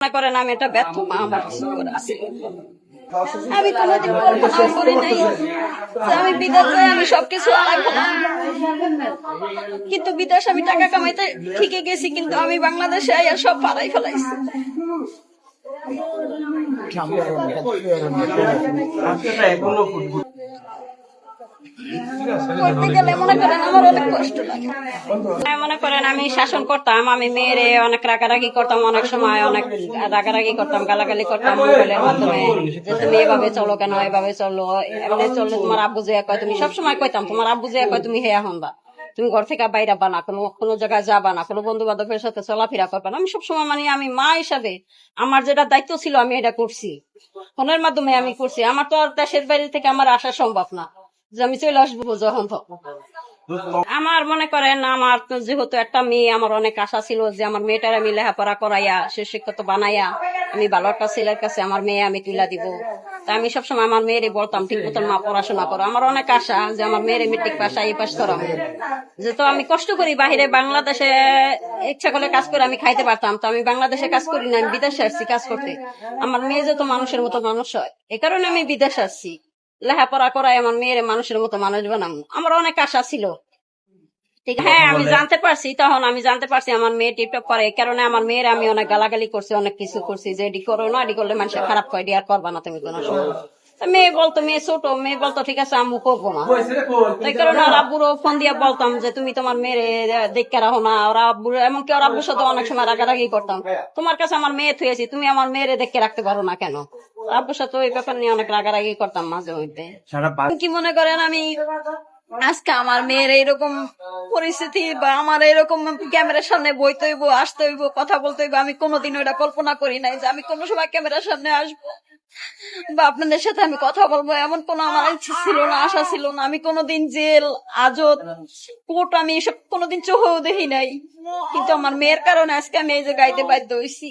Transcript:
মনে করেন আমি একটা ব্যর্থ মা, আমার কিছু করে আছে। আমি কোনোদিন কল্পনাও করি নাই যে আমি বিদেশ যাই আমি সবকিছু আড়াই ফেলাম, কিন্তু বিদেশ আমি টাকা কামাইতে ঠিকই গেছি, কিন্তু আমি বাংলাদেশে আইয়া সব হারাই ফেলাইছি। করতে গেলে মনে করেন আমার অনেক কষ্ট লাগে। মনে করেন আমি শাসন করতাম, আমি মেয়েরে অনেক রাগারাগি করতাম, অনেক সময় অনেক রাগারাগি করতাম, গালাগালি করতাম মোবাইলের মাধ্যমে, যে তুমি এভাবে চলো কেন, এভাবে চলো, এভাবে চললে তোমার আব্বু যে কয়, তুমি সবসময় কইতাম তোমার আব্বু যে কয় তুমি হেয়া হনবা, তুমি ঘর থেকে বাইরে বানা, কোনো জায়গায় যাবা না, কোনো বন্ধু বান্ধবের সাথে চলাফেরা করবা না। আমি সবসময় মানে আমি মা হিসাবে আমার যেটা দায়িত্ব ছিল আমি এটা করছি, ফোনের মাধ্যমে আমি করছি। আমার তো আর দেশের বাইরে থেকে আমার আসা সম্ভব না যে আমি চলে আসবো যখন তখন। আমার মনে করেন আমার তো যেহেতু একটা মেয়ে, আমার অনেক আশা ছিল যে আমার মেয়েটার আমি লেখাপড়া করাইয়া সুশিক্ষিত বানাইয়া আমি ভালো একটা ছেলের কাছে আমার মেয়ে আমি তুলা দিব। তা আমি সবসময় আমার মেয়েরে বলতাম ঠিক মতন মা পড়াশোনা করো। আমার অনেক আশা যে আমার মেয়েরে মেট্রিক পাস এই পাস করাবো, যেহেতু আমি কষ্ট করি বাহিরে, বাংলাদেশে ইচ্ছা করলে কাজ করে আমি খাইতে পারতাম, তো আমি বাংলাদেশে কাজ করি না, আমি বিদেশে আসছি কাজ করতে। আমার মেয়ে যেহেতু মানুষের মতো মানুষ হয়, এ কারণে আমি বিদেশে আসছি লেখাপড়া করাই আমার মেয়ের মানুষের মতো মানুষ বানাবো। আমার অনেক আশা ছিল। ঠিক, হ্যাঁ আমি জানতে পারছি, তখন আমি জানতে পারছি আমার মেয়ে টিকটক করে, এই কারণে আমার মেয়ের আমি অনেক গালাগালি করছি, অনেক কিছু করছি যে এডি করো না, এডি করলে মানুষের খারাপ কয়, এডি আর করবা না তুমি কোনো সময়। মেয়ে বলতো, মেয়ে ছোট, মেয়ে বলতো ঠিক আছে আম্মু করবো না। এই কারণে ওর আব্বুরও ফোন দিয়ে বলতাম যে তুমি তোমার মেয়েরে দেখে রাখো না। ওরা আব্বুর, এমনকি ওর আব্বুর সাথে অনেক সময় রাগারাগি করতাম, তোমার কাছে আমার মেয়ে থুয়েছি, তুমি আমার মেয়েরে দেখে রাখতে পারো না কেন। আব্বুর সাথে ওই ব্যাপার নিয়ে অনেক রাগারাগি করতাম মাঝে মধ্যে। কি মনে করেন আমি আজকে আমার মেয়ের এইরকম পরিস্থিতি বা আমার এরকম ক্যামেরার সামনে বইতে হইব, আসতে হইব, কথা বলতে হইব, আমি কোনোদিন ওটা কল্পনা করি নাই যে আমি কোনো সময় ক্যামেরার সামনে আসবো বা আপনাদের সাথে আমি কথা বলবো, এমন কোনো আমার ইচ্ছে ছিল না, আশা ছিল না। আমি কোনোদিন জেল, আজত, কোর্ট আমি এসব কোনোদিন চোখেও দেখি নাই, কিন্তু আমার মেয়ের কারণে আজকে আমি এই যে গাইতে বাধ্য হয়েছি।